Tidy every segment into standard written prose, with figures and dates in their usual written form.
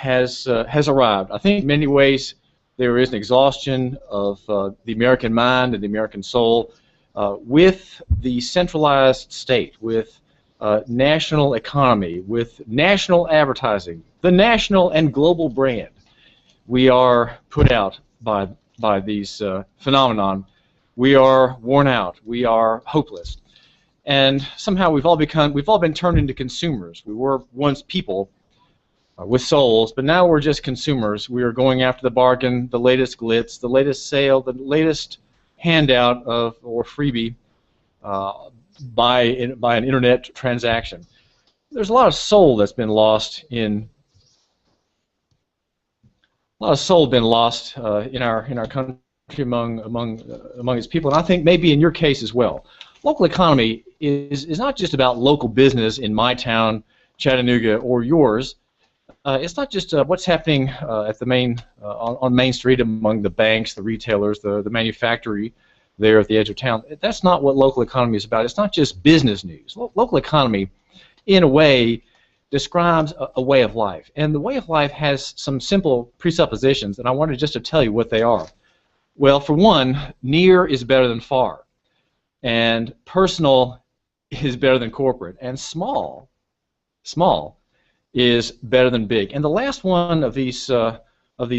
has arrived. I think in many ways there is an exhaustion of the American mind and the American soul with the centralized state, with national economy, with national advertising, the national and global brand. We are put out by these phenomenon. We are worn out. We are hopeless, and somehow we've all been turned into consumers. We were once people with souls, but now we're just consumers. We are going after the bargain, the latest glitz, the latest sale, the latest handout of or freebie by an internet transaction. There's a lot of soul that's been lost in a lot of soul been lost in our country among its people, and I think maybe in your case as well. Local economy is not just about local business in my town, Chattanooga, or yours. It's not just what's happening at the on Main Street among the banks, the retailers, the manufacturing there at the edge of town. That's not what local economy is about. It's not just business news. Local economy, in a way, describes a way of life, and the way of life has some simple presuppositions, and I wanted just to tell you what they are. Well, for one, near is better than far, and personal is better than corporate, and small is better than big. And the last one of these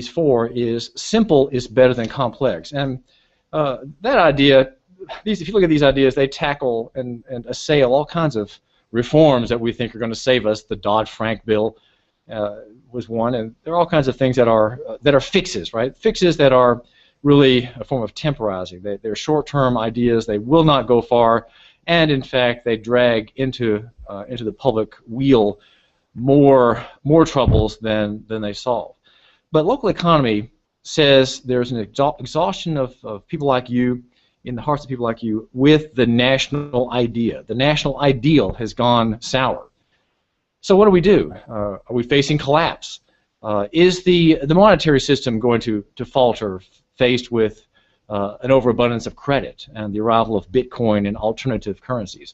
four is simple is better than complex. And that idea, if you look at these ideas, they tackle and assail all kinds of reforms that we think are going to save us. The Dodd-Frank bill was one, and there are all kinds of things that are fixes, right? Fixes that are really a form of temporizing. They're short-term ideas. They will not go far, and in fact, they drag into the public wheel more troubles than they solve. But local economy says there's an exhaustion of people like you, in the hearts of people like you, with the national idea. The national ideal has gone sour. So what do? Are we facing collapse? Is the monetary system going to falter, faced with an overabundance of credit and the arrival of Bitcoin and alternative currencies?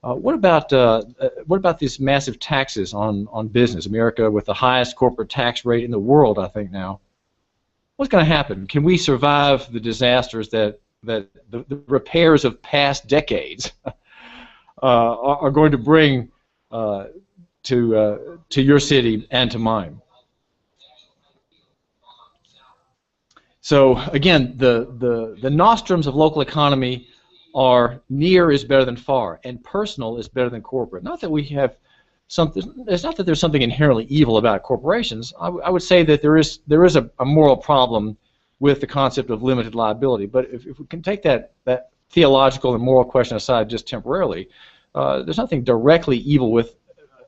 What about these massive taxes on business? America with the highest corporate tax rate in the world, I think now. What's going to happen? Can we survive the disasters that the repairs of past decades are going to bring to your city and to mine? So again, the nostrums of local economy are near is better than far, and personal is better than corporate. Not that we have something. It's not that there's something inherently evil about corporations. I would say that there is a moral problem with the concept of limited liability. But if we can take that theological and moral question aside just temporarily, there's nothing directly evil with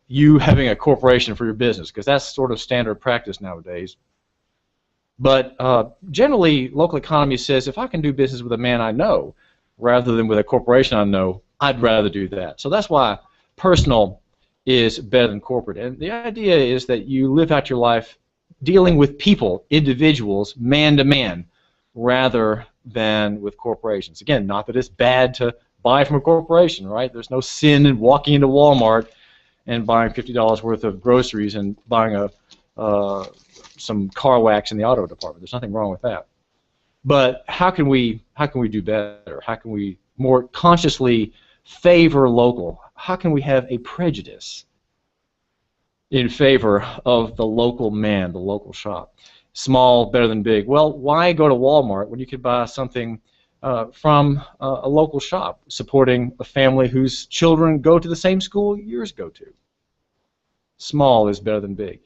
you having a corporation for your business, because that's sort of standard practice nowadays. But generally, local economy says if I can do business with a man I know rather than with a corporation I know, I'd rather do that. So that's why personal is better than corporate. And the idea is that you live out your life dealing with people, individuals, man to man, rather than with corporations. Again, not that it's bad to buy from a corporation, right? There's no sin in walking into Walmart and buying $50 worth of groceries and buying some car wax in the auto department. There's nothing wrong with that. But how can we do better? How can we more consciously favor local? How can we have a prejudice in favor of the local man, the local shop? Small better than big. Well, why go to Walmart when you could buy something from a local shop supporting a family whose children go to the same school yours go to? Small is better than big.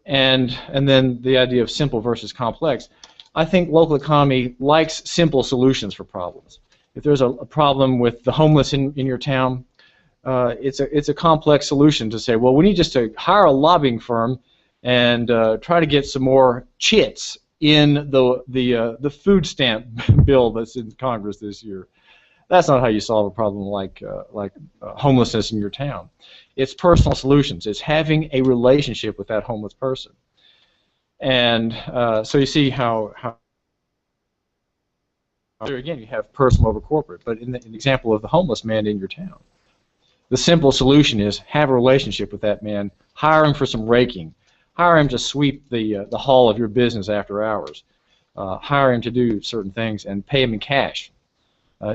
And then the idea of simple versus complex. I think local economy likes simple solutions for problems. If there's a problem with the homeless in your town, it's a complex solution to say, well, we need just to hire a lobbying firm and try to get some more chits in the food stamp bill that's in Congress this year. That's not how you solve a problem like homelessness in your town. It's personal solutions. It's having a relationship with that homeless person. And so you see how again you have personal over corporate. But in the example of the homeless man in your town, the simple solution is have a relationship with that man, hire him for some raking, hire him to sweep the hall of your business after hours. Hire him to do certain things and pay him in cash.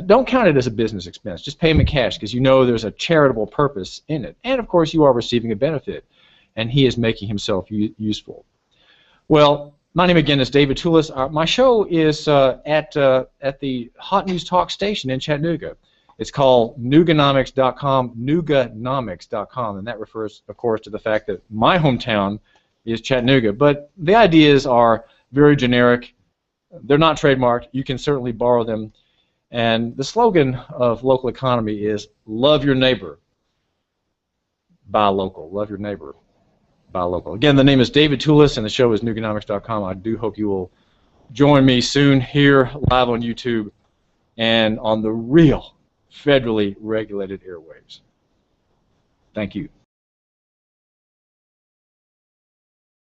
Don't count it as a business expense. Just pay him in cash because you know there's a charitable purpose in it. And, of course, you are receiving a benefit, and he is making himself useful. Well, my name again is David Toulis. My show is at the Hot News Talk station in Chattanooga. It's called Nouganomics.com, Nouganomics.com, and that refers, of course, to the fact that my hometown is Chattanooga. But the ideas are very generic. They're not trademarked. You can certainly borrow them. And the slogan of local economy is love your neighbor, buy local. Love your neighbor, buy local. Again, the name is David Toulis, and the show is Nouganomics.com. I do hope you will join me soon here live on YouTube and on the real federally regulated airwaves. Thank you.